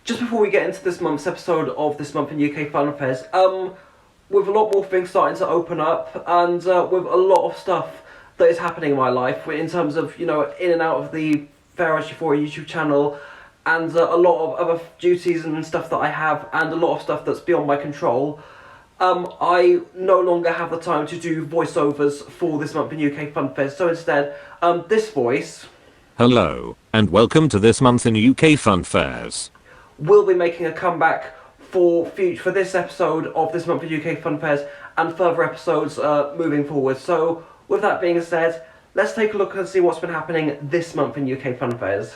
just before we get into this month's episode of This Month in UK Funfairs, with a lot more things starting to open up, and with a lot of stuff that is happening in my life, in terms of, in and out of the Fair As You For YouTube channel, and a lot of other duties and stuff that I have, and a lot of stuff that's beyond my control, I no longer have the time to do voiceovers for This Month in UK Funfairs, so instead, this voice... Hello, and welcome to This Month in UK Funfairs. We'll be making a comeback for this episode of This Month in UK Funfairs and further episodes moving forward. So, with that being said, let's take a look and see what's been happening this month in UK Funfairs.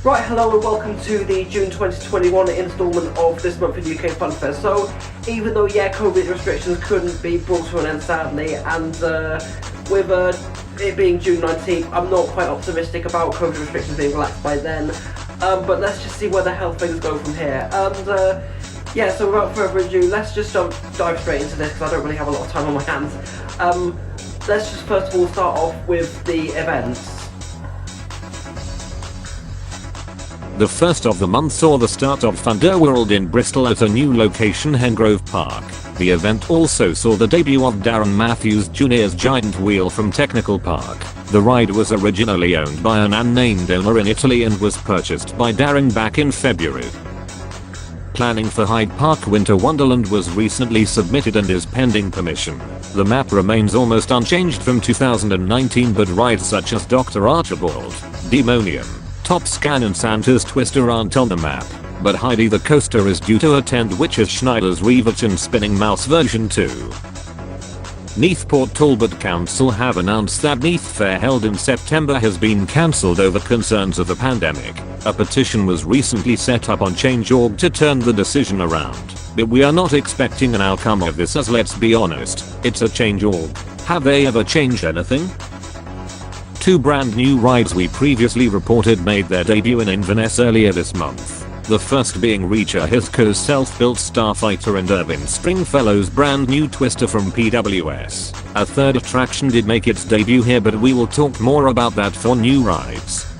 Right, hello and welcome to the June 2021 instalment of This Month in UK Funfairs. So, even though, COVID restrictions couldn't be brought to an end, sadly, and with it being June 19th, I'm not quite optimistic about COVID restrictions being relaxed by then. But let's just see where the hell things go from here. And, so without further ado, let's just dive straight into this, because I don't really have a lot of time on my hands. Let's just first of all start off with the events. The first of the month saw the start of Thunderworld in Bristol at a new location, Hengrove Park. The event also saw the debut of Darren Matthews Jr.'s Giant Wheel from Technical Park. The ride was originally owned by an unnamed owner in Italy and was purchased by Darren back in February. Planning for Hyde Park Winter Wonderland was recently submitted and is pending permission. The map remains almost unchanged from 2019, but rides such as Dr. Archibald, Demonium, Top Scan and Santa's Twister aren't on the map, but Heidi the Coaster is due to attend Witches Schneider's Revet and Spinning Mouse version 2. Neathport Talbot Council have announced that Neath Fair held in September has been cancelled over concerns of the pandemic. A petition was recently set up on Change.org to turn the decision around, but we are not expecting an outcome of this, as let's be honest, it's a Change.org. Have they ever changed anything? Two brand new rides we previously reported made their debut in Inverness earlier this month. The first being Reacher Hisco's self-built Starfighter and Irving Stringfellow's brand new Twister from PWS. A third attraction did make its debut here, but we will talk more about that for new rides.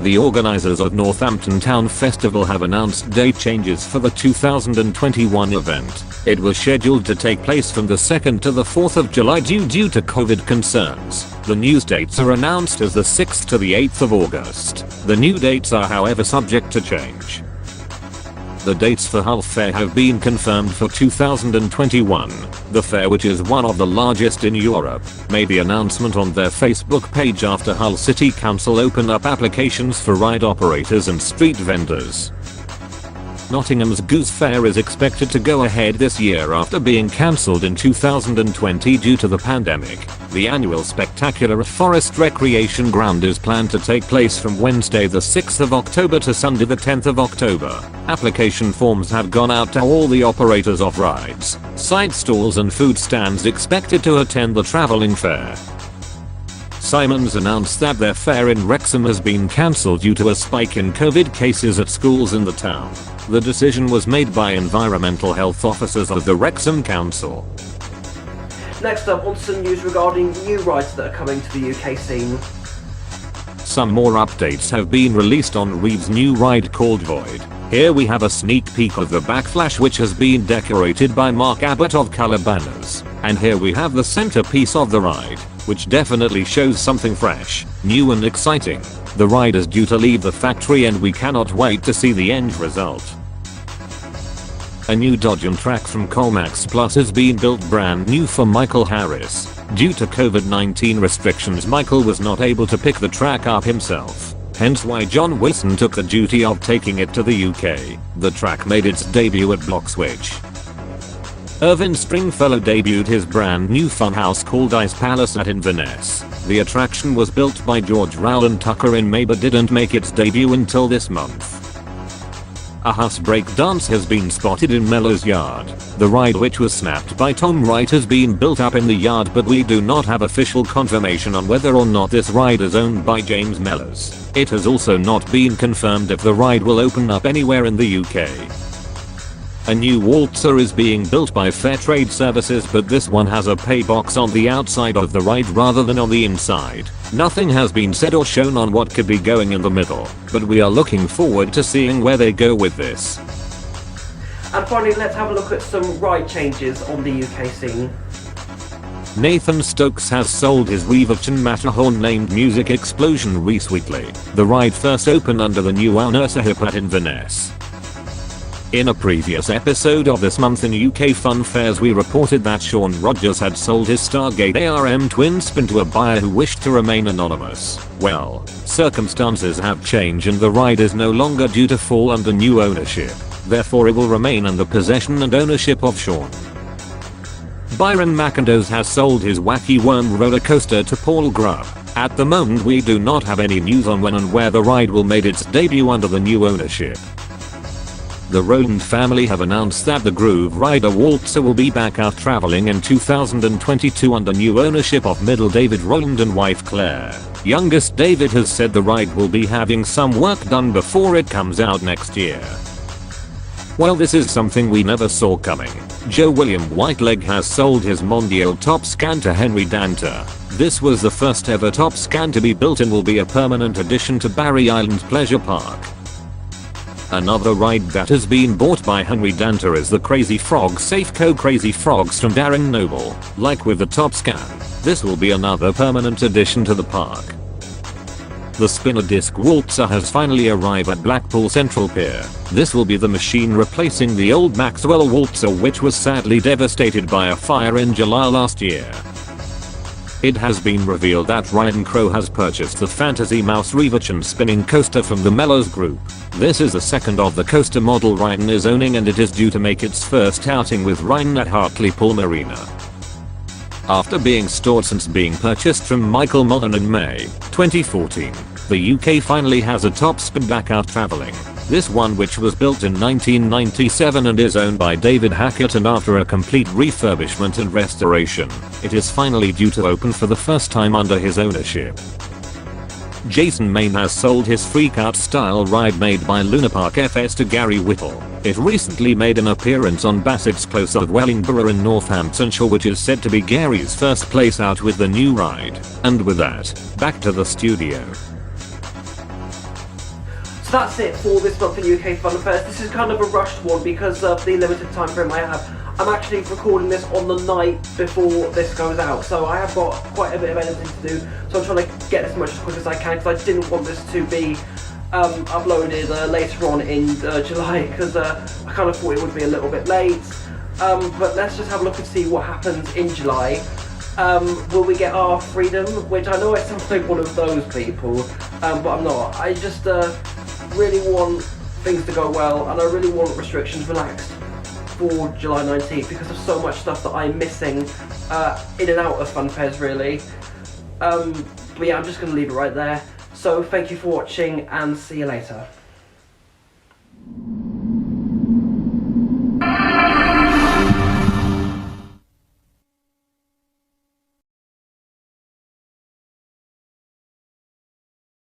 The organizers of Northampton Town Festival have announced date changes for the 2021 event. It was scheduled to take place from the 2nd to the 4th of July due to COVID concerns. The new dates are announced as the 6th to the 8th of August. The new dates are however subject to change. The dates for Hull Fair have been confirmed for 2021. The fair, which is one of the largest in Europe, made the announcement on their Facebook page after Hull City Council opened up applications for ride operators and street vendors. Nottingham's Goose Fair is expected to go ahead this year after being cancelled in 2020 due to the pandemic. The annual spectacular at Forest Recreation Ground is planned to take place from Wednesday the 6th of October to Sunday the 10th of October. Application forms have gone out to all the operators of rides, side stalls and food stands expected to attend the travelling fair. Simons announced that their fair in Wrexham has been cancelled due to a spike in COVID cases at schools in the town. The decision was made by environmental health officers of the Wrexham Council. Next up, on some news regarding new rides that are coming to the UK scene. Some more updates have been released on Reed's new ride called Void. Here we have a sneak peek of the Backflash, which has been decorated by Mark Abbott of Colour Banners. And here we have the centerpiece of the ride, which definitely shows something fresh, new and exciting. The ride is due to leave the factory and we cannot wait to see the end result. A new Dodgem track from Colmax Plus has been built brand new for Michael Harris. Due to COVID-19 restrictions, Michael was not able to pick the track up himself. Hence why John Wilson took the duty of taking it to the UK. The track made its debut at Bloxwich. Irving Stringfellow debuted his brand new funhouse called Ice Palace at Inverness. The attraction was built by George Rowland Tucker in May but didn't make its debut until this month. A house break dance has been spotted in Mellor's yard. The ride, which was snapped by Tom Wright, has been built up in the yard, but we do not have official confirmation on whether or not this ride is owned by James Mellors. It has also not been confirmed if the ride will open up anywhere in the UK. A new Waltzer is being built by Fair Trade Services, but this one has a pay box on the outside of the ride rather than on the inside. Nothing has been said or shown on what could be going in the middle, but we are looking forward to seeing where they go with this. And finally, let's have a look at some ride changes on the UK scene. Nathan Stokes has sold his Weaverton Matterhorn named Music Explosion recently. The ride first opened under the new Unursa Hippat in Venice. In a previous episode of this month in UK Funfairs, we reported that Sean Rogers had sold his Stargate ARM twin spin to a buyer who wished to remain anonymous. Well, circumstances have changed and the ride is no longer due to fall under new ownership. Therefore it will remain in the possession and ownership of Sean. Byron McIndoes has sold his Wacky Worm roller coaster to Paul Grubb. At the moment we do not have any news on when and where the ride will make its debut under the new ownership. The Rowland family have announced that the Groove Rider Waltzer will be back out traveling in 2022 under new ownership of middle David Rowland and wife Claire. Youngest David has said the ride will be having some work done before it comes out next year. Well, this is something we never saw coming. Joe William Whiteleg has sold his Mondial Top Scan to Henry Danter. This was the first ever Top Scan to be built and will be a permanent addition to Barry Island Pleasure Park. Another ride that has been bought by Henry Danter is the Crazy Frog Safeco Crazy Frogs from Darren Noble. Like with the Top Scan, this will be another permanent addition to the park. The spinner disc Waltzer has finally arrived at Blackpool Central Pier. This will be the machine replacing the old Maxwell Waltzer, which was sadly devastated by a fire in July last year. It has been revealed that Ryan Crow has purchased the Fantasy Mouse Reversion spinning coaster from the Mellows Group. This is the second of the coaster model Ryan is owning, and it is due to make its first outing with Ryan at Hartlepool Marina. After being stored since being purchased from Michael Mullen in May 2014, the UK finally has a top spin back out travelling. This one, which was built in 1997 and is owned by David Hackett, and after a complete refurbishment and restoration, it is finally due to open for the first time under his ownership. Jason Main has sold his freak-out style ride made by Luna Park FS to Gary Whittle. It recently made an appearance on Bassett's Close of Wellingborough in Northamptonshire, which is said to be Gary's first place out with the new ride. And with that, back to the studio. So that's it for this month in UK Funfairs. This is kind of a rushed one because of the limited time frame I have. I'm actually recording this on the night before this goes out, so I have got quite a bit of editing to do, so I'm trying to get as much as quick as I can because I didn't want this to be uploaded later on in July, because I kind of thought it would be a little bit late. But let's just have a look and see what happens in July. Will we get our freedom? Which I know I sound like one of those people, but I'm not. I just really want things to go well, and I really want restrictions relaxed for July 19th because of so much stuff that I'm missing in and out of Funfairs, really. But yeah, I'm just going to leave it right there. So thank you for watching and see you later.